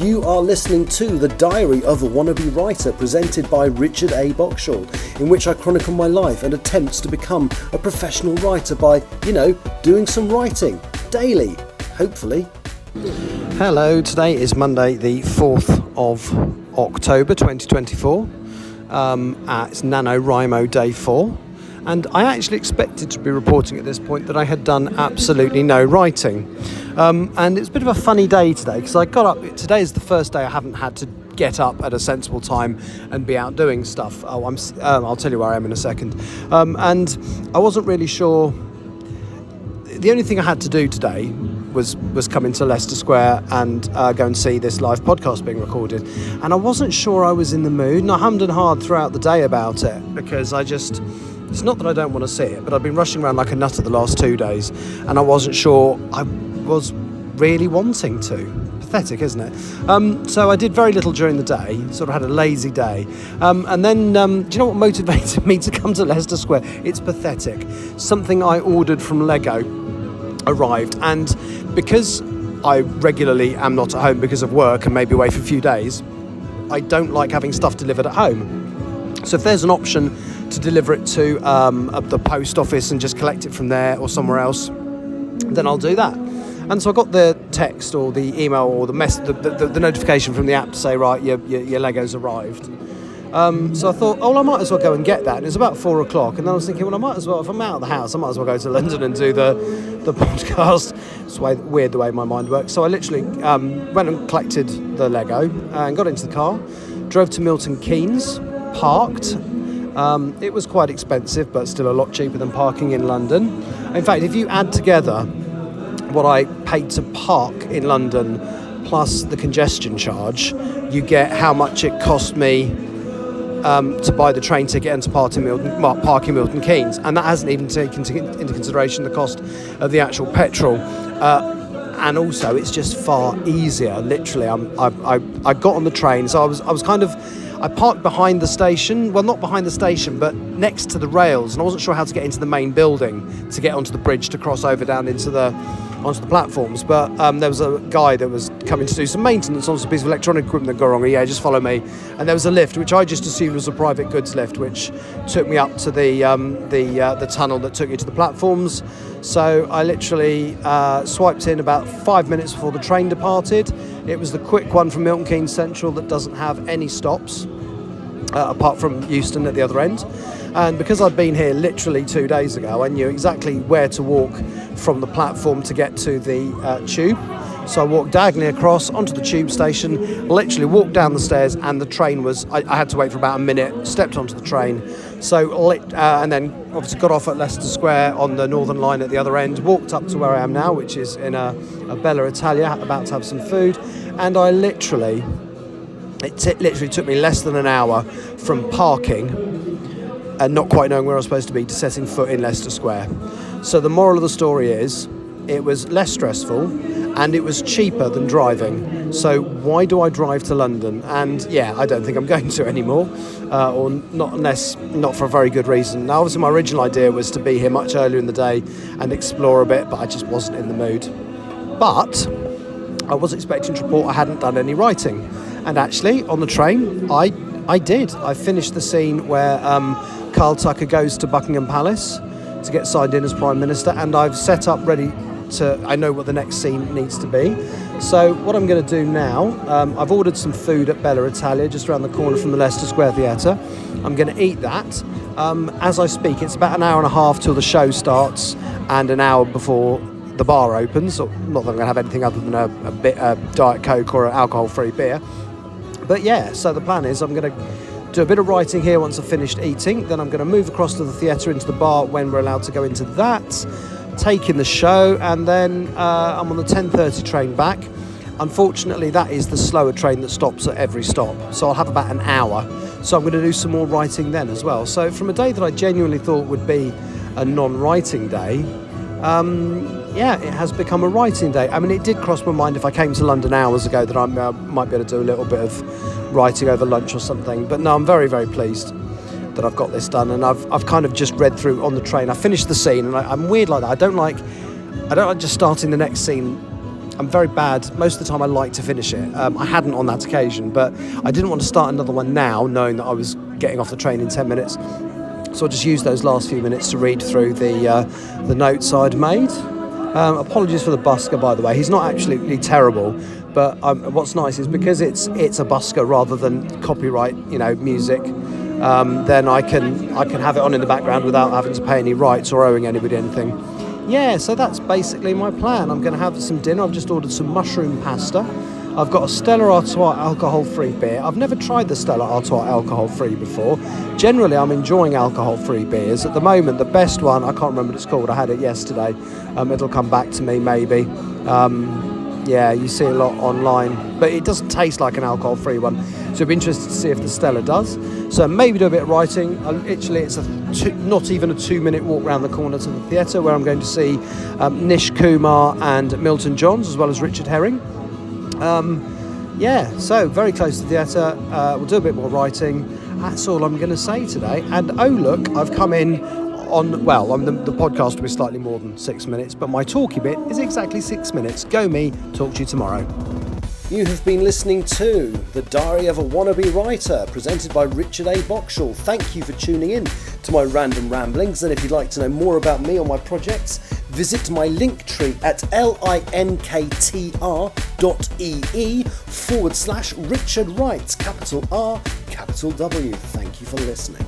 You are listening to The Diary of a Wannabe Writer, presented by Richard A. Boxshall, in which I chronicle my life and attempts to become a professional writer by, doing some writing daily, hopefully. Hello, today is Monday the 4th of October 2024. It's NaNoWriMo Day 4. And I actually expected to be reporting at this point that I had done absolutely no writing. And it's a bit of a funny day today because I got up. Today is the first day I haven't had to get up at a sensible time and be out doing stuff. I'll tell you where I am in a second. And I wasn't really sure. The only thing I had to do today was come into Leicester Square and go and see this live podcast being recorded. And I wasn't sure I was in the mood. And I hummed and hawed throughout the day about it because it's not that I don't want to see it, but I've been rushing around like a nutter the last 2 days, and I wasn't sure I was really wanting to. Pathetic, isn't it? So I did very little during the day, sort of had a lazy day. And then, do you know what motivated me to come to Leicester Square? It's pathetic. Something I ordered from Lego arrived, and because I regularly am not at home because of work and maybe away for a few days, I don't like having stuff delivered at home. So if there's an option to deliver it to the post office and just collect it from there or somewhere else, then I'll do that. And so I got the text or the email or the notification from the app to say, right, your Lego's arrived. So I thought, I might as well go and get that. And it's about 4 o'clock, and then I was thinking, well, I might as well, if I'm out of the house, I might as well go to London and do the podcast. It's weird the way my mind works. So I literally went and collected the Lego and got into the car, drove to Milton Keynes, parked. It was quite expensive, but still a lot cheaper than parking in London. In fact, if you add together what I paid to park in London plus the congestion charge, you get how much it cost me to buy the train ticket and to park in Milton Keynes. And that hasn't even taken into consideration the cost of the actual petrol. And also, it's just far easier. Literally, I got on the train, so I parked behind the station. Well, not behind the station, but next to the rails, and I wasn't sure how to get into the main building to get onto the bridge to cross over down onto the platforms. But there was a guy that was coming to do some maintenance on some piece of electronic equipment that got wrong. Yeah, just follow me. And there was a lift, which I just assumed was a private goods lift, which took me up to the tunnel that took you to the platforms. So I literally swiped in about 5 minutes before the train departed. It was the quick one from Milton Keynes Central that doesn't have any stops, apart from Euston at the other end. And because I'd been here literally 2 days ago, I knew exactly where to walk from the platform to get to the tube. So I walked diagonally across onto the tube station, literally walked down the stairs, and the train was, I had to wait for about a minute, stepped onto the train. So, and then obviously got off at Leicester Square on the Northern Line at the other end, walked up to where I am now, which is in a Bella Italia, about to have some food. And it literally took me less than an hour from parking and not quite knowing where I was supposed to be to setting foot in Leicester Square. So the moral of the story is, it was less stressful and it was cheaper than driving. So why do I drive to London? And yeah, I don't think I'm going to anymore, or not for a very good reason. Now, obviously my original idea was to be here much earlier in the day and explore a bit, but I just wasn't in the mood. But I was expecting to report I hadn't done any writing. And actually, on the train, I did. I finished the scene where Carl Tucker goes to Buckingham Palace to get signed in as Prime Minister, and I've set up ready I know what the next scene needs to be. So what I'm going to do now, I've ordered some food at Bella Italia, just around the corner from the Leicester Square Theatre. I'm going to eat that. As I speak, it's about an hour and a half till the show starts and an hour before the bar opens. Not that I'm going to have anything other than a Diet Coke or an alcohol-free beer. But yeah, so the plan is I'm going to do a bit of writing here once I've finished eating. Then I'm going to move across to the theatre into the bar when we're allowed to go into that, take in the show, and then I'm on the 10:30 train back. Unfortunately, that is the slower train that stops at every stop, so I'll have about an hour. So I'm going to do some more writing then as well. So from a day that I genuinely thought would be a non-writing day, it has become a writing day. I mean, it did cross my mind if I came to London hours ago that I might be able to do a little bit of writing over lunch or something. But no, I'm very, very pleased that I've got this done, and I've kind of just read through on the train. I finished the scene, and I'm weird like that. I don't like just starting the next scene I'm very bad. Most of the time I like to finish it. I hadn't on that occasion, but I didn't want to start another one now, knowing that I was getting off the train in 10 minutes. So I just used those last few minutes to read through the notes I'd made. Apologies for the busker, by the way. He's not absolutely terrible, but what's nice is because it's a busker rather than copyright, music. Then I can have it on in the background without having to pay any rights or owing anybody anything. Yeah, so that's basically my plan. I'm going to have some dinner. I've just ordered some mushroom pasta. I've got a Stella Artois alcohol-free beer. I've never tried the Stella Artois alcohol-free before. Generally, I'm enjoying alcohol-free beers. At the moment, the best one, I can't remember what it's called. I had it yesterday. It'll come back to me, maybe. Yeah, you see a lot online, but it doesn't taste like an alcohol-free one. So it'd be interested to see if the Stella does. So maybe do a bit of writing. Literally, it's not even a 2-minute walk around the corner to the theatre, where I'm going to see Nish Kumar and Milton Johns, as well as Richard Herring. Yeah, so very close to the theatre. We'll do a bit more writing. That's all I'm going to say today. And oh look, I've come in on the podcast will be slightly more than 6 minutes, but my talky bit is exactly 6 minutes. Go me, talk to you tomorrow. You have been listening to The Diary of a Wannabe Writer, presented by Richard A. Boxall. Thank you for tuning in to my random ramblings, and if you'd like to know more about me or my projects, visit my link tree at linktr.ee/Richard Writes, capital R, capital W. Thank you for listening.